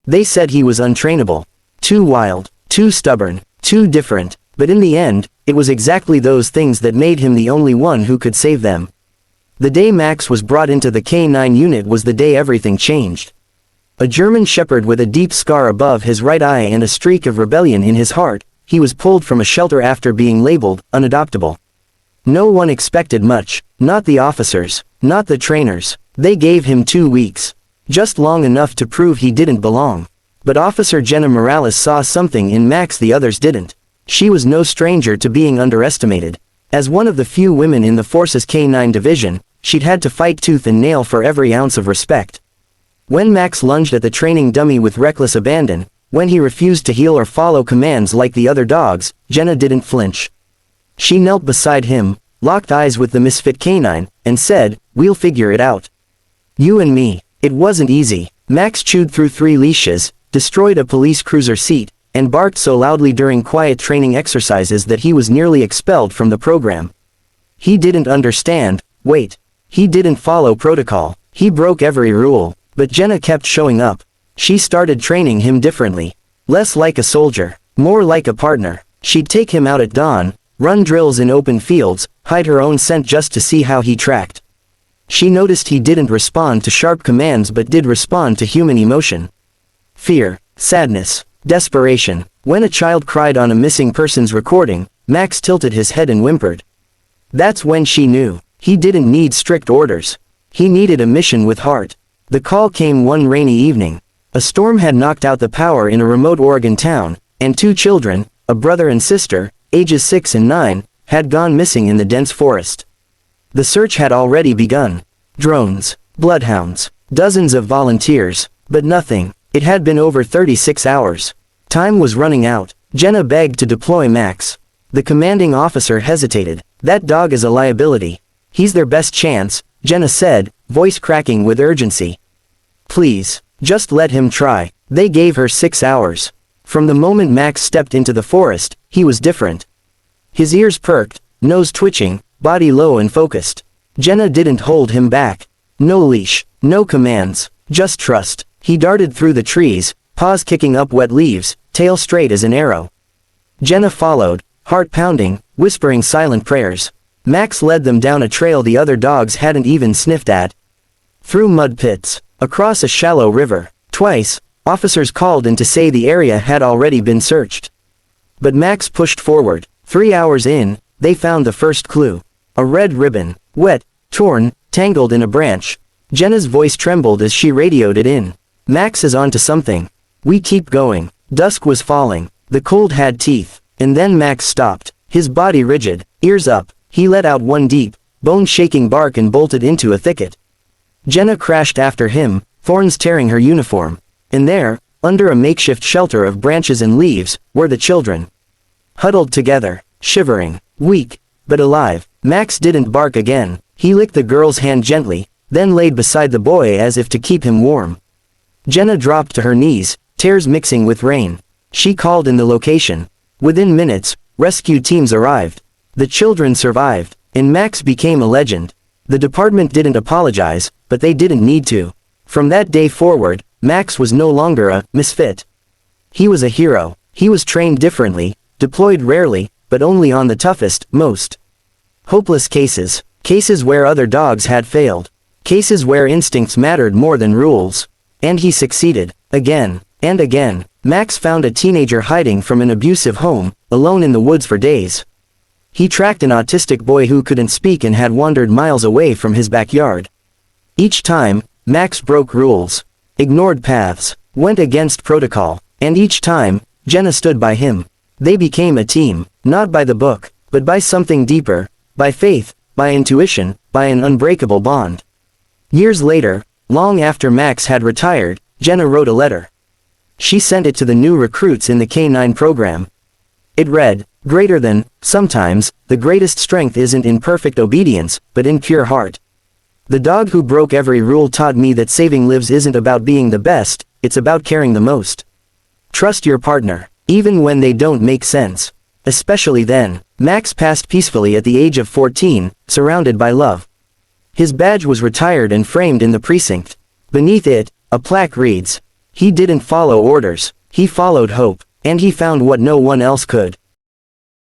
They said he was untrainable. Too wild, too stubborn, too different, but in the end, it was exactly those things that made him the only one who could save them. The day Max was brought into the K9 unit was the day everything changed. A German shepherd with a deep scar above his right eye and a streak of rebellion in his heart, he was pulled from a shelter after being labeled unadoptable. No one expected much, not the officers, not the trainers. They gave him 2 weeks. Just long enough to prove he didn't belong. But Officer Jenna Morales saw something in Max the others didn't. She was no stranger to being underestimated. As one of the few women in the force's K9 division, she'd had to fight tooth and nail for every ounce of respect. When Max lunged at the training dummy with reckless abandon, when he refused to heel or follow commands like the other dogs, Jenna didn't flinch. She knelt beside him, locked eyes with the misfit K9, and said, "We'll figure it out. You and me." It wasn't easy. Max chewed through 3 leashes, destroyed a police cruiser seat, and barked so loudly during quiet training exercises that he was nearly expelled from the program. He didn't understand. Wait. He didn't follow protocol. He broke every rule. But Jenna kept showing up. She started training him differently. Less like a soldier, more like a partner. She'd take him out at dawn, run drills in open fields, hide her own scent just to see how he tracked. She noticed he didn't respond to sharp commands but did respond to human emotion. Fear, sadness, desperation. When a child cried on a missing person's recording, Max tilted his head and whimpered. That's when she knew. He didn't need strict orders. He needed a mission with heart. The call came one rainy evening. A storm had knocked out the power in a remote Oregon town, and 2 children, a brother and sister, ages 6 and 9, had gone missing in the dense forest. The search had already begun. Drones, bloodhounds, dozens of volunteers, but nothing. It had been over 36 hours. Time was running out. Jenna begged to deploy Max. The commanding officer hesitated. That dog is a liability. He's their best chance, Jenna said, voice cracking with urgency. Please, just let him try. They gave her 6 hours. From the moment Max stepped into the forest, he was different. His ears perked, nose twitching, body low and focused. Jenna didn't hold him back. No leash, no commands, just trust. He darted through the trees, paws kicking up wet leaves, tail straight as an arrow. Jenna followed, heart pounding, whispering silent prayers. Max led them down a trail the other dogs hadn't even sniffed at. Through mud pits, across a shallow river. Twice, officers called in to say the area had already been searched. But Max pushed forward. 3 hours in, they found the first clue. A red ribbon, wet, torn, tangled in a branch. Jenna's voice trembled as she radioed it in. Max is onto something. We keep going. Dusk was falling. The cold had teeth. And then Max stopped, his body rigid, ears up. He let out one deep, bone-shaking bark and bolted into a thicket. Jenna crashed after him, thorns tearing her uniform. And there, under a makeshift shelter of branches and leaves, were the children. Huddled together, shivering, weak, but alive. Max didn't bark again. He licked the girl's hand gently, then laid beside the boy as if to keep him warm. Jenna dropped to her knees, tears mixing with rain. She called in the location. Within minutes, rescue teams arrived. The children survived, and Max became a legend. The department didn't apologize, but they didn't need to. From that day forward, Max was no longer a misfit. He was a hero. He was trained differently, deployed rarely, but only on the toughest, most hopeless cases. Cases where other dogs had failed. Cases where instincts mattered more than rules. And he succeeded. Again, and again. Max found a teenager hiding from an abusive home, alone in the woods for days. He tracked an autistic boy who couldn't speak and had wandered miles away from his backyard. Each time, Max broke rules, ignored paths, went against protocol, and each time, Jenna stood by him. They became a team, not by the book, but by something deeper, by faith, by intuition, by an unbreakable bond. Years later, long after Max had retired, Jenna wrote a letter. She sent it to the new recruits in the K9 program. It read, "Greater than, sometimes, the greatest strength isn't in perfect obedience, but in pure heart. The dog who broke every rule taught me that saving lives isn't about being the best, it's about caring the most. Trust your partner, even when they don't make sense. Especially then." Max passed peacefully at the age of 14, surrounded by love. His badge was retired and framed in the precinct. Beneath it, a plaque reads, He didn't follow orders, he followed hope, and he found what no one else could.